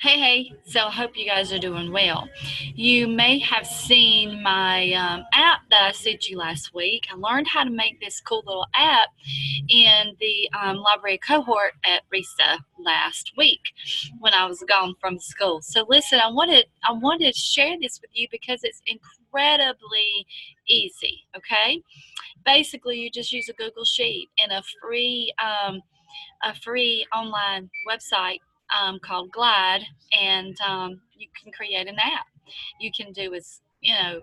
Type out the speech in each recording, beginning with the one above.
Hey, so I hope you guys are doing well. You may have seen my app that I sent you last week. I learned how to make this cool little app in the library cohort at RISA last week when I was gone from school. So listen, I wanted to share this with you because it's incredibly easy. Okay, basically you just use a Google Sheet and a free online website called Glide, and you can create an app. You can do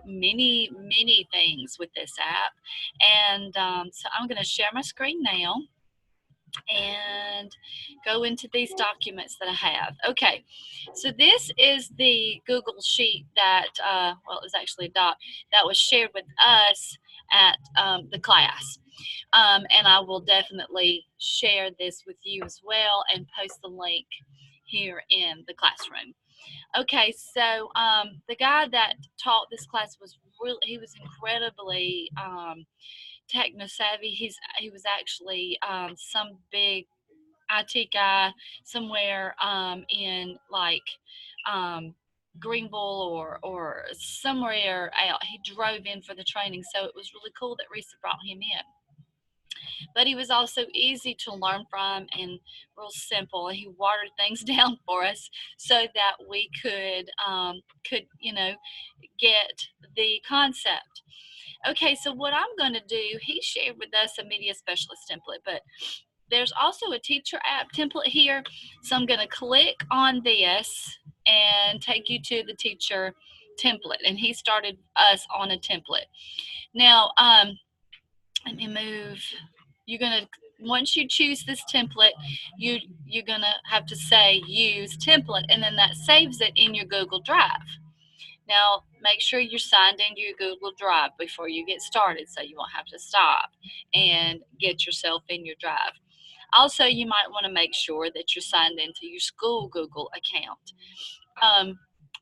many things with this app, and so I'm going to share my screen now and go into these documents that I have. Okay, so this is the Google Sheet that, well, it was actually a doc that was shared with us at the class. And I will definitely share this with you as well and post the link here in the classroom. Okay, so the guy that taught this class was he was incredibly techno savvy. He was actually some big IT guy somewhere in like um, Greenville or somewhere out. He drove in for the training, so it was really cool that Risa brought him in. But he was also easy to learn from and real simple. He watered things down for us so that we could get the concept. Okay, so what I'm going to do, he shared with us a media specialist template, but there's also a teacher app template here. So I'm going to click on this and take you to the teacher template. And he started us on a template. Now, let me move. You're going to, once you choose this template, you're going to have to say use template, and then that saves it in your Google Drive. Now, make sure you're signed into your Google Drive before you get started so you won't have to stop and get yourself in your Drive. Also, you might want to make sure that you're signed into your school Google account.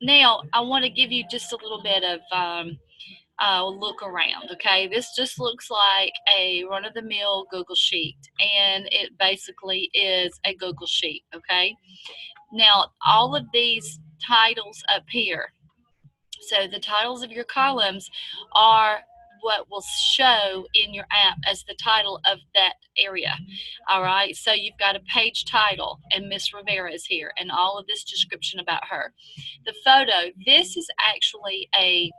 Now, I want to give you just a little bit of look around. Okay, this just looks like a run-of-the-mill Google sheet, and it basically is a Google sheet. Okay, now all of these titles up here, so the titles of your columns are what will show in your app as the title of that area. All right, so you've got a page title, and Miss Rivera is here, and all of this description about her. The photo, this is actually a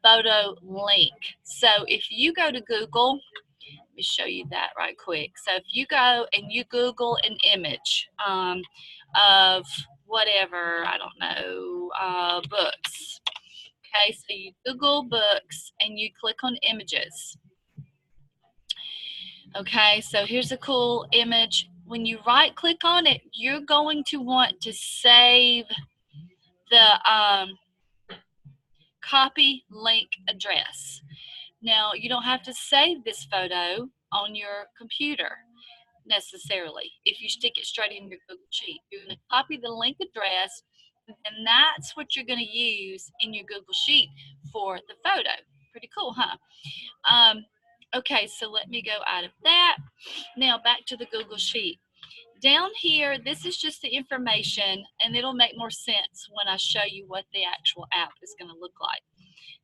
photo link. So if you go to Google, let me show you that right quick. So if you go and you Google an image of whatever, I don't know, books. Okay, so you Google books and you click on images. Okay, so here's a cool image. When you right click on it, you're going to want to save the copy link address. Now, you don't have to save this photo on your computer necessarily if you stick it straight in your Google Sheet. You're going to copy the link address, and that's what you're going to use in your Google Sheet for the photo. Pretty cool, huh? Okay, so let me go out of that. Now back to the Google Sheet. Down here, this is just the information, and it'll make more sense when I show you what the actual app is going to look like.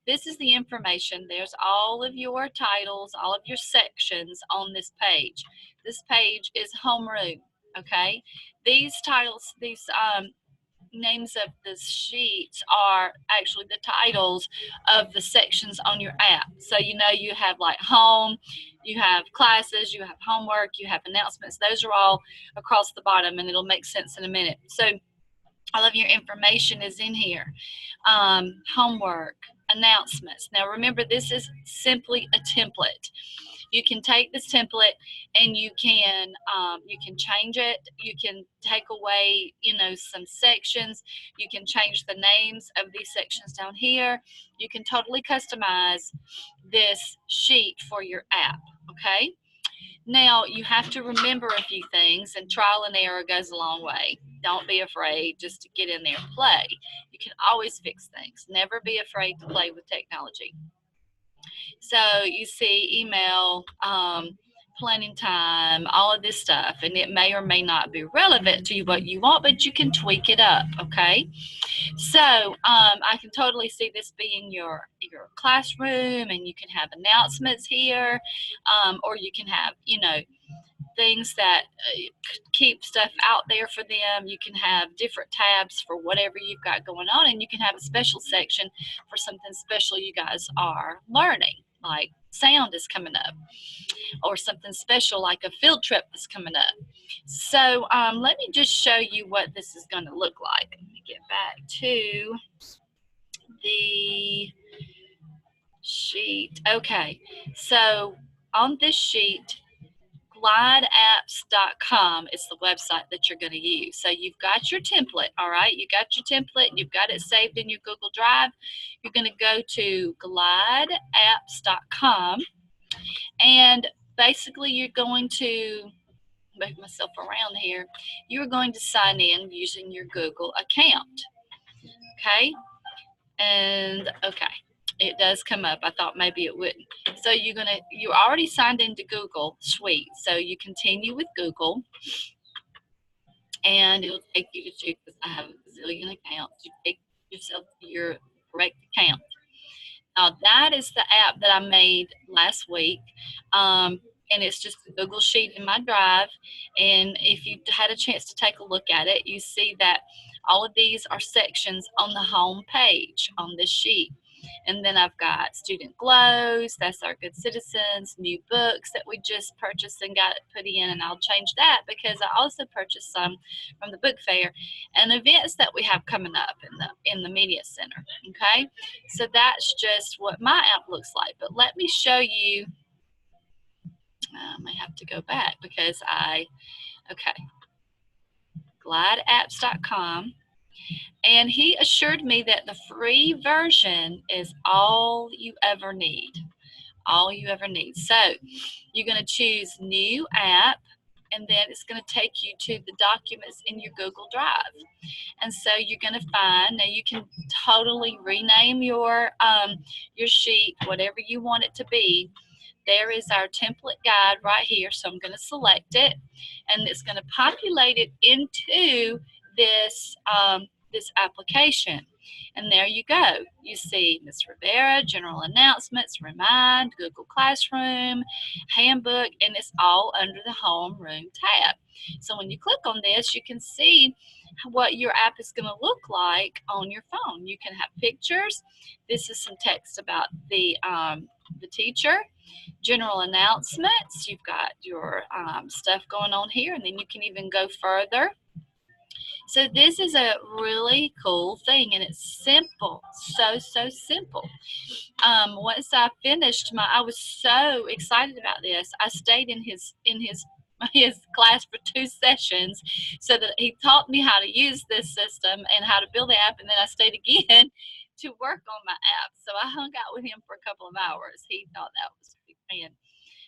This is the information. There's all of your titles, all of your sections on this page. This page is homeroom, okay? These titles, these names of the sheets are actually the titles of the sections on your app. So you know you have like home, you have classes, you have homework, you have announcements. Those are all across the bottom, and it'll make sense in a minute. So all of your information is in here. Homework, announcements. Now remember, this is simply a template. You can take this template and you can change it. You can take away, some sections. You can change the names of these sections down here. You can totally customize this sheet for your app. Okay. Now, you have to remember a few things, and trial and error goes a long way. Don't be afraid just to get in there and play. You can always fix things. Never be afraid to play with technology. So you see email, planning time, all of this stuff, and it may or may not be relevant to what you want, but you can tweak it up, okay? So I can totally see this being your classroom, and you can have announcements here, or you can have, you know, things that keep stuff out there for them. You can have different tabs for whatever you've got going on, and you can have a special section for something special you guys are learning, like sound is coming up, or something special like a field trip is coming up. So let me just show you what this is going to look like. Let me get back to the sheet. Okay, so on this sheet, glideapps.com is the website that you're going to use. So you've got your template, all right? You got your template, you've got it saved in your Google Drive. You're going to go to glideapps.com, and basically you're going to move myself around here. You're going to sign in using your Google account, okay? And okay, it does come up. I thought maybe it wouldn't. So you already signed into Google Suite. So you continue with Google, and it'll take you to, because I have a gazillion accounts, you take yourself to your correct account. Now that is the app that I made last week. And it's just a Google Sheet in my drive. And if you had a chance to take a look at it, you see that all of these are sections on the home page on this sheet. And then I've got student glows, that's our good citizens, new books that we just purchased and got put in, and I'll change that because I also purchased some from the book fair, and events that we have coming up in the media center. Okay, so that's just what my app looks like. But let me show you. I may have to go back because okay, glideapps.com. And he assured me that the free version is all you ever need. All you ever need. So you're going to choose new app, and then it's going to take you to the documents in your Google Drive. And so you're going to find, now you can totally rename your sheet, whatever you want it to be. There is our template guide right here. So I'm going to select it, and it's going to populate it into this this application. And there you go. You see Ms. Rivera, general announcements, Remind, Google Classroom, handbook, and it's all under the homeroom tab. So when you click on this, you can see what your app is going to look like on your phone. You can have pictures. This is some text about the teacher. General announcements. You've got your stuff going on here, and then you can even go further. So this is a really cool thing, and it's simple, so simple. Once I finished I was so excited about this. I stayed in his class for 2 sessions, so that he taught me how to use this system and how to build the app, and then I stayed again to work on my app. So I hung out with him for a couple of hours. He thought that was a big fan.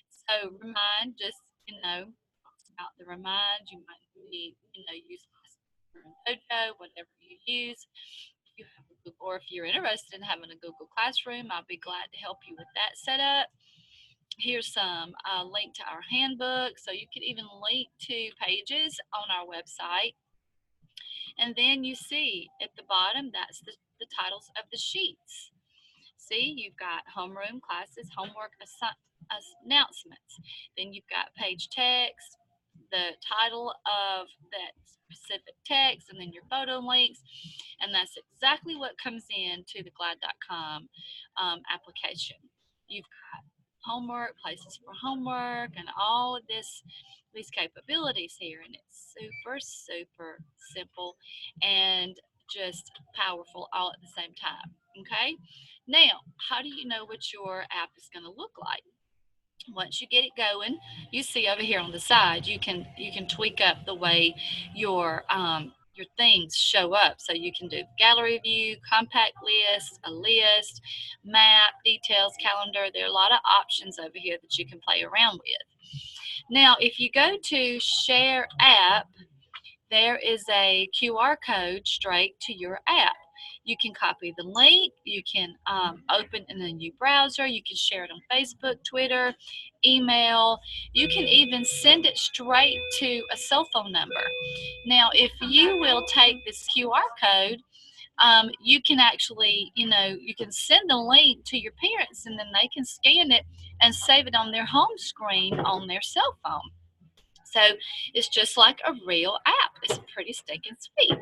So Remind, just about the Remind, you might be use Dojo, whatever you use. If you have a Google, or if you're interested in having a Google Classroom, I'll be glad to help you with that setup. Here's some link to our handbook, so you can even link to pages on our website. And then you see at the bottom, that's the titles of the sheets. See, you've got homeroom, classes, homework, announcements. Then you've got page text, the title of that specific text, and then your photo links. And that's exactly what comes into the glide.com application. You've got homework, places for homework, and all of these capabilities here. And it's super simple and just powerful all at the same time. Okay, now how do you know what your app is going to look like? Once you get it going, you see over here on the side, you can tweak up the way your things show up. So you can do gallery view, compact list, a list, map, details, calendar. There are a lot of options over here that you can play around with. Now, if you go to Share App, there is a QR code straight to your app. You can copy the link. You can open in a new browser. You can share it on Facebook, Twitter, email. You can even send it straight to a cell phone number. Now, if you will take this QR code, you can actually, you can send the link to your parents and then they can scan it and save it on their home screen on their cell phone. So it's just like a real app. It's pretty stinking sweet.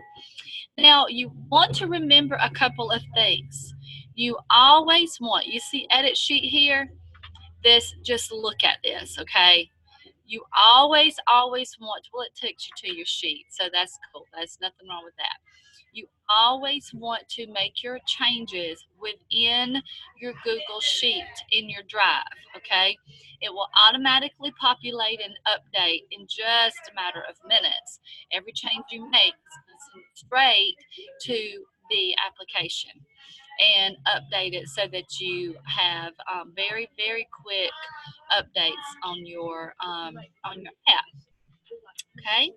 Now, you want to remember a couple of things. You always want, you see edit sheet here? Just look at this, okay? You always want, well, it takes you to your sheet, so that's cool. There's nothing wrong with that. You always want to make your changes within your Google Sheet in your Drive, okay? It will automatically populate and update in just a matter of minutes. Every change you make is straight to the application and update it so that you have very, very quick updates on your app. Okay,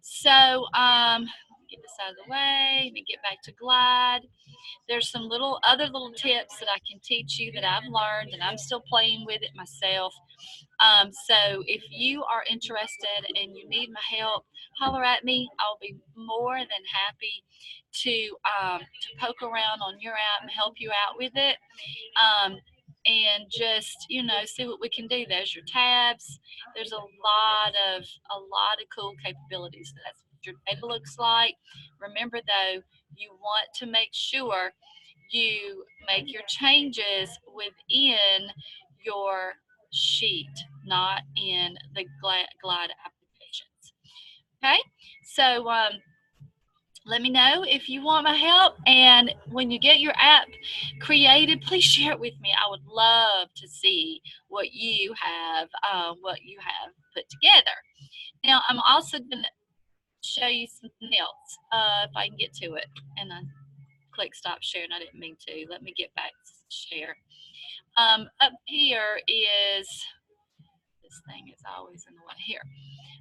so get this out of the way. Let me get back to Glide. There's some other little tips that I can teach you that I've learned, and I'm still playing with it myself. So if you are interested and you need my help, holler at me. I'll be more than happy to poke around on your app and help you out with it. And just see what we can do. There's your tabs. There's a lot of cool capabilities. That's what your data looks like. Remember though, you want to make sure you make your changes within your sheet, not in the Glide applications. Okay, so let me know if you want my help, and when you get your app created, please share it with me. I would love to see what you have put together. Now, I'm also going to show you something else if I can get to it. And I click stop sharing. I didn't mean to. Let me get back to share. Up here is, this thing is always in the way here.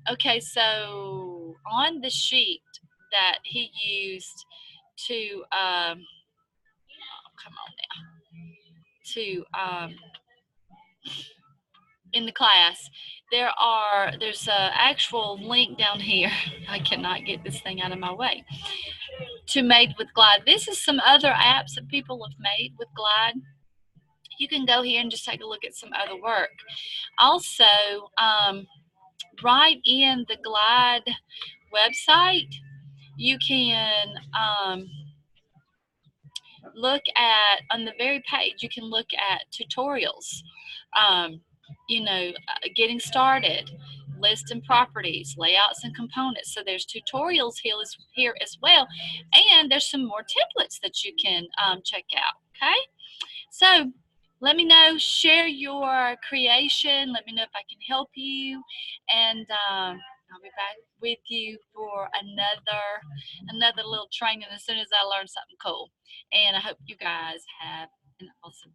Okay, so on the sheet that he used to, oh, come on now, to, in the class, there's a actual link down here. I cannot get this thing out of my way. To Made with Glide. This is some other apps that people have made with Glide. You can go here and just take a look at some other work. Also, right in the Glide website, you can look at, on the very page, you can look at tutorials, getting started, list and properties, layouts and components. So there's tutorials here as well, and there's some more templates that you can check out. Okay, so let me know, share your creation, let me know if I can help you, and I'll be back with you for another little training as soon as I learn something cool. And I hope you guys have an awesome